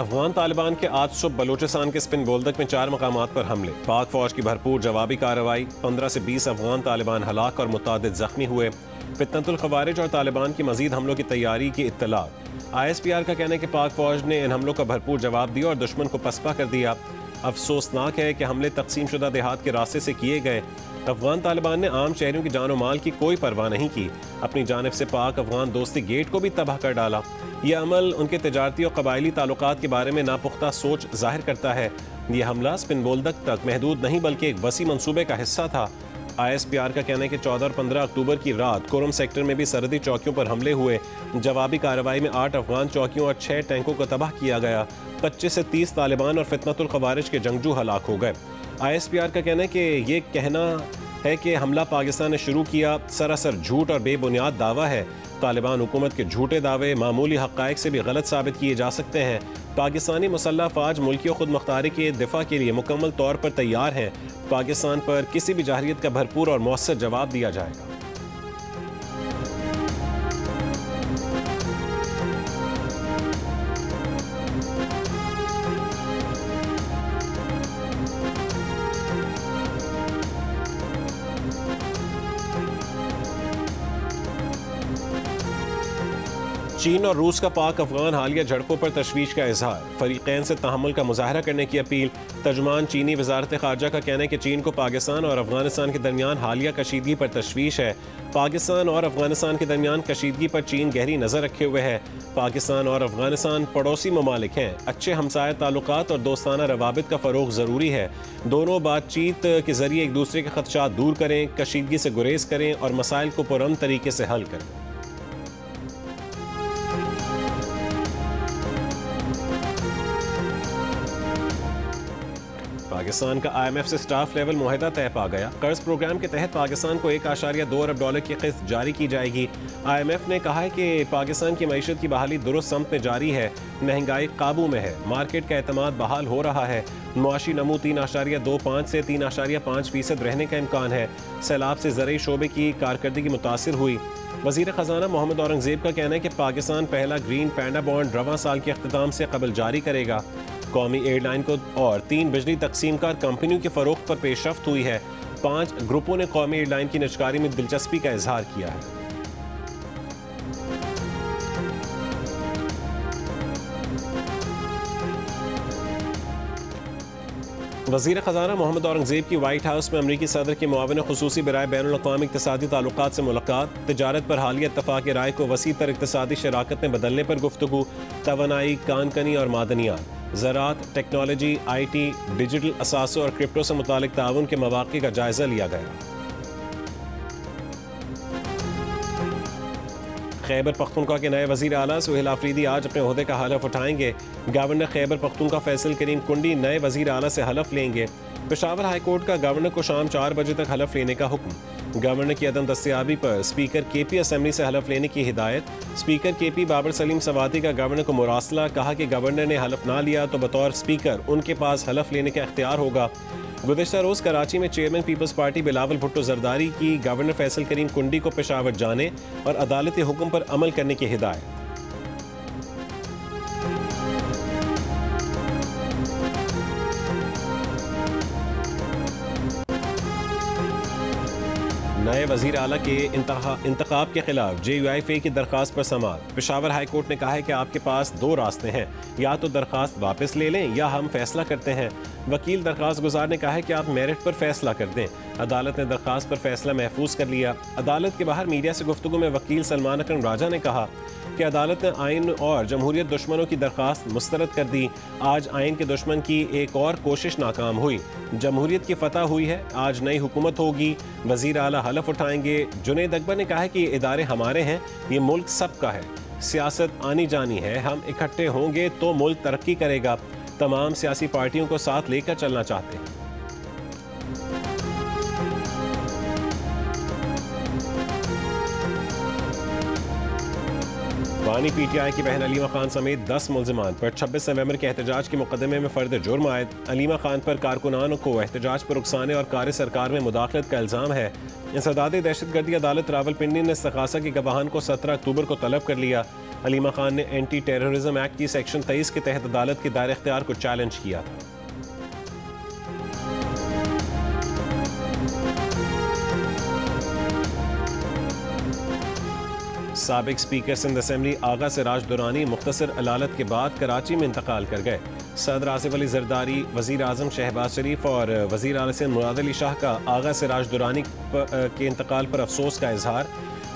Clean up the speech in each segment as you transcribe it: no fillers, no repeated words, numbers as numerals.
अफगान तालिबान के आज सुबह बलूचिस्तान के स्पिन बोल्दक में 4 मकामात पर हमले। पाक फौज की भरपूर जवाबी कार्रवाई। 15 से 20 अफगान तालिबान हलाक और मुतादिद जख्मी हुए। फितनतुल खवारिज और तालिबान की मजीद हमलों की तैयारी की इत्तला। ISPR का कहना है कि पाक फौज ने इन हमलों का भरपूर जवाब दिया और दुश्मन को पसपा कर दिया। अफसोसनाक है कि हमले तकसीम शुदा देहात के रास्ते से किए गए। अफगान तालिबान ने आम शहरियों की जानो माल की कोई परवाह नहीं की। अपनी जानिब से पाक अफगान दोस्ती गेट को भी तबाह कर डाला। यह अमल उनके तजारती और कबायली ताल्लुकात के बारे में नापुख्ता सोच जाहिर करता है। यह हमला स्पिन बोल्दक तक महदूद नहीं बल्कि एक वसी मंसूबे का हिस्सा था। ISPR का कहना है कि 14 और 15 अक्टूबर की रात कोरम सेक्टर में भी सरहदी चौकियों पर हमले हुए। जवाबी कार्रवाई में 8 अफगान चौकियों और 6 टैंकों को तबाह किया गया। 25 से 30 तालिबान और फितनतुल खवारिज के जंगजू हलाक हो गए। ISPR का कहना है कि ये कहना है कि हमला पाकिस्तान ने शुरू किया सरासर झूठ और बेबुनियाद दावा है। तालिबान हुकूमत के झूठे दावे मामूली हक़ाइक़ से भी गलत साबित किए जा सकते हैं। पाकिस्तानी मुसल्लह फ़ौज मुल्की और खुद मुख्तारी के दिफा के लिए मुकम्मल तौर पर तैयार है। पाकिस्तान पर किसी भी जाहिरियत का भरपूर और मौसर जवाब दिया जाएगा। चीन और रूस का पाक अफगान हालिया झड़पों पर तशवीश का इजहार। फरीकैन से तहम्मुल का मुजाहरा करने की अपील। तर्जुमान चीनी वजारत खारजा का कहना है कि चीन को पाकिस्तान और अफगानिस्तान के दरमियान हालिया कशीदगी पर तशवीश है। पाकिस्तान और अफगानिस्तान के दरमियान कशीदगी पर चीन गहरी नज़र रखे हुए है। पाकिस्तान और अफगानिस्तान पड़ोसी ममालिक हैं। अच्छे हमसाया ताल्लुकात और दोस्ताना रवाबित का फ़रोग़ ज़रूरी है। दोनों बातचीत के ज़रिए एक दूसरे के खदशात दूर करें, कशीदगी से गुरेज करें और मसाइल को पुरअमन तरीके से हल करें। पाकिस्तान का IMF से स्टाफ लेवल मुआहदा तय पा गया। कर्ज प्रोग्राम के तहत पाकिस्तान को $1.2 अरब की किस्त जारी की जाएगी। IMF ने कहा है कि पाकिस्तान की मईशत की बहाली दुरुस्त समत में जारी है। महंगाई काबू में है। मार्केट का एतमाद बहाल हो रहा है। मुआशी नमू 3.25 से 3.5% रहने का इम्कान है। सैलाब से ज़रई शोबे की कारकर्दगी मुतासिर हुई। वज़ीर ख़जाना मोहम्मद औरंगज़ेब का कहना है कि पाकिस्तान पहला ग्रीन पैंडा बॉन्ड रवां साल के अख्तिताम से कबल जारी करेगा। कौमी एयरलाइन को और 3 बिजली तकसीमकार कंपनियों की फ़रोख्त पर पेशरफ्त हुई है। 5 ग्रुपों ने कौमी एयरलाइन की निजकारी में दिलचस्पी का इजहार किया है। वज़ीर ख़जाना मोहम्मद औरंगज़ेब की वाइट हाउस में अमरीकी सदर के मुआविन खुसूसी बराए बैनुल-अक़वामी इक़्तिसादी ताल्लुकात से मुलाकात। तिजारत पर हालिया इत्तफ़ाक़ राय को वसी तर इक़्तिसादी शराकत में बदलने पर गुफ्तगू। तवानाई, कानकनी और मादनियात, ज़राअत, टेक्नोलॉजी, IT, डिजिटल असासों और क्रिप्टो से मुतालिक ताउन के मौक़े का जायज़ा लिया गया। खैबर पख्तूनख्वा के नए वज़ीर आला सुहेल आफरीदी आज अपने ओहदे का हलफ उठाएंगे। गवर्नर खैबर पख्तूनख्वा फैसल करीम कुंडी नए वज़ीर आला से हलफ लेंगे। पेशावर हाई कोर्ट का गवर्नर को शाम 4 बजे तक हलफ लेने का हुक्म। गवर्नर की अदम दस्तयाबी पर स्पीकर KP असेंबली से हलफ लेने की हिदायत। स्पीकर KP बाबर सलीम सवाती का गवर्नर को मुरासला। कहा कि गवर्नर ने हलफ ना लिया तो बतौर स्पीकर उनके पास हलफ लेने का इख्तियार होगा। गुज़िश्ता रोज़ कराची में चेयरमैन पीपल्स पार्टी बिलावल भुट्टो जरदारी की गवर्नर फैसल करीम कुंडी को पेशावर जाने और अदालती हुक्म पर अमल करने की हिदायत। नए वज़ीर आला के इंतखाब के खिलाफ JUIFA की दरख्वास्त पर समाअत। पेशावर हाई कोर्ट ने कहा है कि आपके पास 2 रास्ते हैं, या तो दरख्वास्त वापस ले लें या हम फैसला करते हैं। वकील दरख्वास्त गुजार ने कहा है कि आप मेरिट पर फैसला कर दें। अदालत ने दरख्वास्त पर फैसला महफूज कर लिया। अदालत के बाहर मीडिया से गुफ्तगू में वकील सलमान अकरम राजा ने कहा कि अदालत ने आइन और जमहूरियत दुश्मनों की दरख्वास्त मुस्तरद कर दी। आज आइन के दुश्मन की एक और कोशिश नाकाम हुई। जमहूरियत की फतह हुई है। आज नई हुकूमत होगी। वज़ीर आला हलफ उठाएंगे। जुनैद अकबर ने कहा है कि ये इदारे हमारे हैं, ये मुल्क सबका है। सियासत आनी जानी है, हम इकट्ठे होंगे तो मुल्क तरक्की करेगा। तमाम सियासी पार्टियों को साथ लेकर चलना चाहते हैं। बानी PTI की बहन अलीमा खान समेत 10 मुल्जिमान पर 26 नवंबर के एहतजाज के मुकदमे में फर्द जुर्म आयद। अलीमा खान पर कारकुनानों को एहतजाज पर उकसाने और कार्य सरकार में मुदाखलत का इल्ज़ाम है। इंसदाद दहशतगर्दी अदालत रावलपिंडी ने इस्तग़ासा के गवाहान को 17 अक्टूबर को तलब कर लिया। अलीमा खान ने एंटी टेररिज्म एक्ट की सेक्शन 23 के तहत अदालत के दायरे इख्तियार को चैलेंज किया था। साबिक स्पीकर सिंध असेंबली आगा सिराज दुरानी मुख्तसर अदालत के बाद कराची में इंतकाल कर गए। सदर आसिफ अली जरदारी, वज़ीर आज़म शहबाज शरीफ और वज़ीर आला सिंध मुराद अली शाह का आगा सिराज दुरानी के इंतकाल पर अफसोस का इजहार।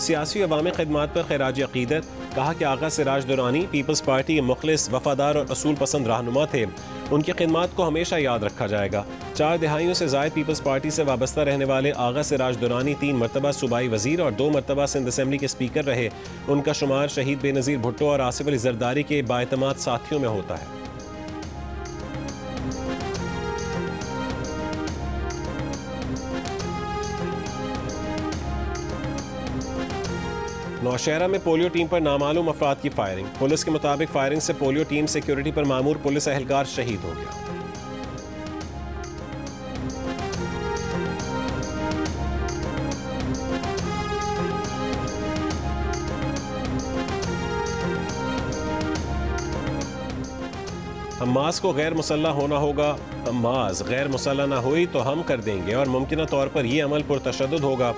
सियासी अवामी खिदमात पर खैराज अकीदत। कहा कि आगा सिराज दुरानी पीपल्स पार्टी के मुखलिस, वफादार और असूल पसंद रहनुमा थे। उनकी खिदमात को हमेशा याद रखा जाएगा। 4 दिहाइयों से ज़ायद पीपल्स पार्टी से वाबस्ता रहने वाले आगा सिराज दुरानी 3 मरतबा सूबाई वज़ीर और 2 मरतबा सिंध असेंबली के स्पीकर रहे। उनका शुमार शहीद बेनज़ीर भुट्टो और आसिफ अली जरदारी के बाएतमाद साथियों में होता है। नौशहरा में पोलियो टीम पर नामालूम अफराद की फायरिंग। पुलिस के मुताबिक फायरिंग से पोलियो टीम सिक्योरिटी पर मामूर पुलिस एहलकार शहीद हो गया। हमास को गैर मुसल्लह होना होगा। हमास गैर मुसल्लह ना हुई तो हम कर देंगे और मुमकिन तौर पर यह अमल पुरतशद्दुद होगा।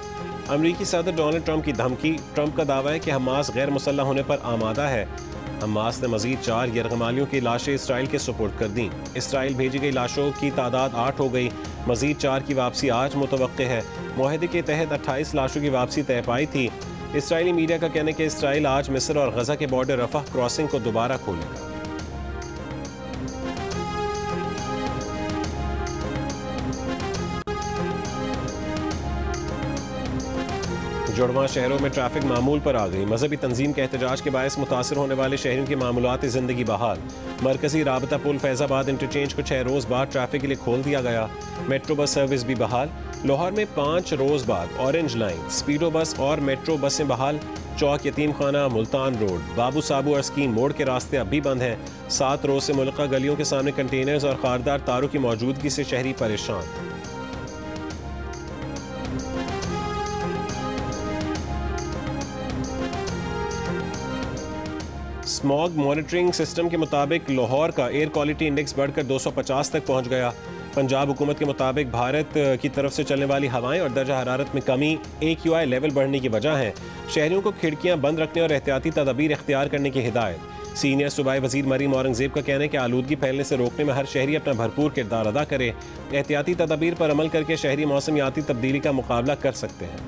अमरीकी सदर डोनाल्ड ट्रंप की धमकी। ट्रंप का दावा है कि हमास गैर मुसल्लह होने पर आमादा है। हमास ने मजीद 4 यरगमालियों की लाशें इसराइल के सुपुर्द कर दी। इसराइल भेजी गई लाशों की तादाद 8 हो गई। मजीद 4 की वापसी आज मुतवक्के है। मुआहदे के तहत 28 लाशों की वापसी तय पाई थी। इसराइली मीडिया का कहना है कि इसराइल आज मिस्र और गजा के बॉर्डर रफह क्रॉसिंग को दोबारा खोलेगा। जुड़वा शहरों में ट्रैफिक मामूल पर आ गई। मजहबी तंजीम के एहतजाज के बायस मुतासर होने वाले शहरों की मामूलात ज़िंदगी बहाल। मरकजी राबता पुल फैज़ाबाद इंटरचेंज को 6 रोज़ बाद ट्रैफिक के लिए खोल दिया गया। मेट्रो बस सर्विस भी बहाल। लाहौर में 5 रोज़ बाद ऑरेंज लाइन, स्पीडो बस और मेट्रो बसें बहाल। चौक, यतीम खाना, मुल्तान रोड, बाबू साबू और स्कीम मोड़ के रास्ते अब भी बंद हैं। 7 रोज़ से मुल्का गलियों के सामने कंटेनर्स और खारदार तारों की मौजूदगी से शहरी परेशान। स्मॉग मॉनिटरिंग सिस्टम के मुताबिक लाहौर का एयर क्वालिटी इंडेक्स बढ़कर 250 तक पहुंच गया। पंजाब हुकूमत के मुताबिक भारत की तरफ से चलने वाली हवाएं और दर्जा हरारत में कमी AQI लेवल बढ़ने की वजह है। शहरियों को खिड़कियां बंद रखने और एहतियाती तदाबीर इख्तियार करने की हिदायत। सीनियर सूबाई वजीर मरीम औरंगजेब का कहना है कि आलूदगी फैलने से रोकने में हर शहरी अपना भरपूर किरदार अदा करे। एहतियाती तदाबीर पर अमल करके शहरी मौसमियाती तब्दीली का मुकाबला कर सकते हैं।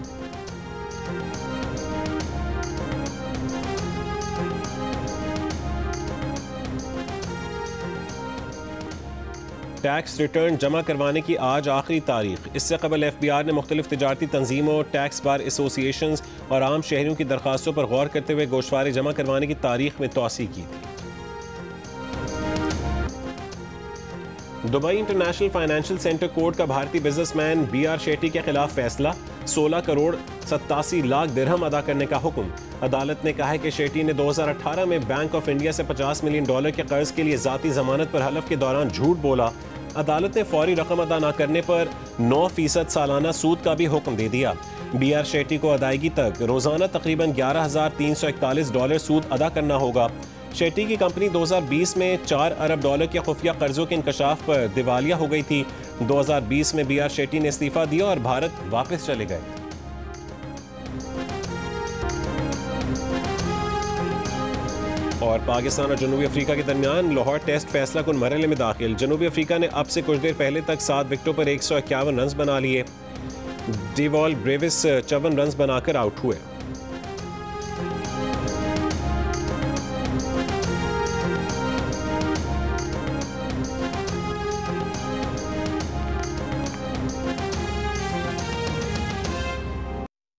टैक्स रिटर्न जमा करवाने की आज आखिरी तारीख। इससे कबल FBI ने मुख्तलिफ तिजारती तंजीमों, टैक्स बार एसोसिएशंस और आम शहरियों की दरख्वास्तों पर गौर करते हुए गोशवारे जमा करवाने की तारीख में तौसी की थी। Dubai international financial centre court का भारतीय बिजनेसमैन BR शेट्टी के खिलाफ फैसला। 16 करोड़ 87 लाख दिरहम अदा करने का हुक्म। अदालत ने कहा है कि शेट्टी ने 2018 में बैंक ऑफ इंडिया से $50 मिलियन के कर्ज के लिए जाती जमानत पर हलफ के दौरान झूठ बोला। अदालत ने फौरी रकम अदा न करने पर 9% सालाना सूद का भी हुक्म दे दिया। BR शेट्टी को अदायगी तक रोजाना तकरीबन $11,341 सूद अदा करना होगा। शेट्टी की कंपनी 2020 में $4 अरब के खुफिया कर्जों के इंकशाफ पर दिवालिया हो गई थी। 2020 में BR शेट्टी ने इस्तीफा दिया और भारत वापस चले गए। और पाकिस्तान और जनूबी अफ्रीका के दरमियान लाहौर टेस्ट फैसला कुन मरहले में दाखिल। जनूबी अफ्रीका ने अब से कुछ देर पहले तक 7 विकेटों पर 151 रन बना लिए। डेवॉल ब्रेविस 54 रन बनाकर आउट हुए।